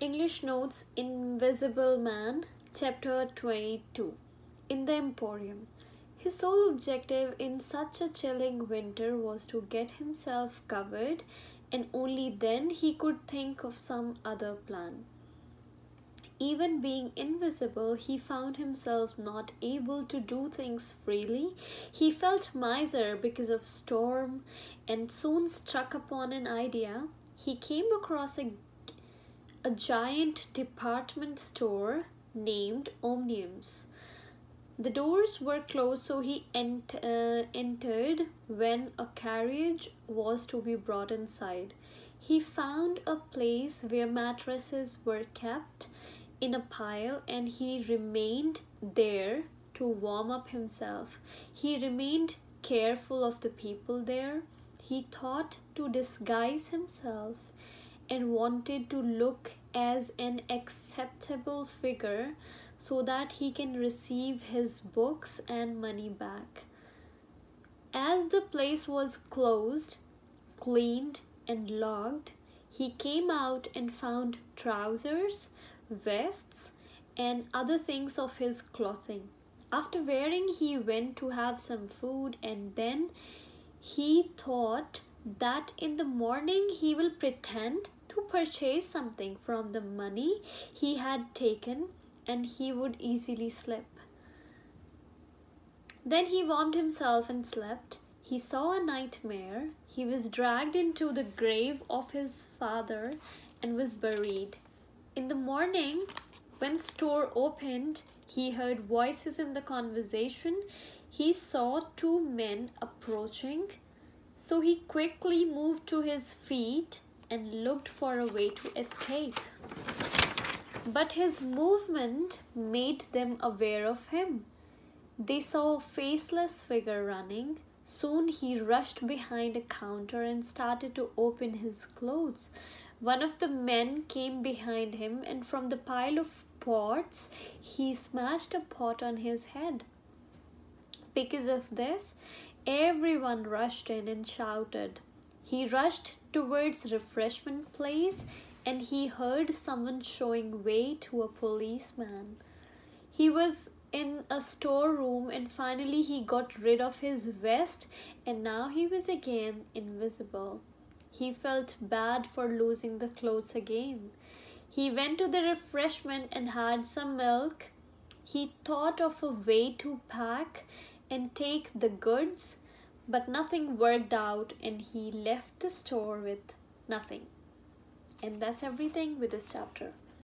English Notes Invisible Man, Chapter 22. In the Emporium. His sole objective in such a chilling winter was to get himself covered, and only then he could think of some other plan. Even being invisible, he found himself not able to do things freely. He felt miser because of storm and soon struck upon an idea. He came across a giant department store named Omniums. The doors were closed, so he entered when a carriage was to be brought inside. He found a place where mattresses were kept in a pile, and he remained there to warm up himself. He remained careful of the people there. He thought to disguise himself and wanted to look as an acceptable figure so that he can receive his books and money back. As the place was closed, cleaned, and locked, he came out and found trousers, vests, and other things of his clothing. After wearing, he went to have some food, and then he thought that in the morning he will pretend to purchase something from the money he had taken, and he would easily slip. Then he warmed himself and slept. He saw a nightmare. He was dragged into the grave of his father and was buried. In the morning, when store opened, he heard voices in the conversation. He saw two men approaching, so he quickly moved to his feet and looked for a way to escape. But his movement made them aware of him. They saw a faceless figure running. Soon he rushed behind a counter and started to open his clothes. One of the men came behind him, and from the pile of pots, he smashed a pot on his head. Because of this, everyone rushed in and shouted. He rushed towards refreshment place, and he heard someone showing way to a policeman. He was in a storeroom, and finally he got rid of his vest, and now he was again invisible. He felt bad for losing the clothes again. He went to the refreshment and had some milk. He thought of a way to pack and take the goods, but nothing worked out, and he left the store with nothing. And that's everything with this chapter.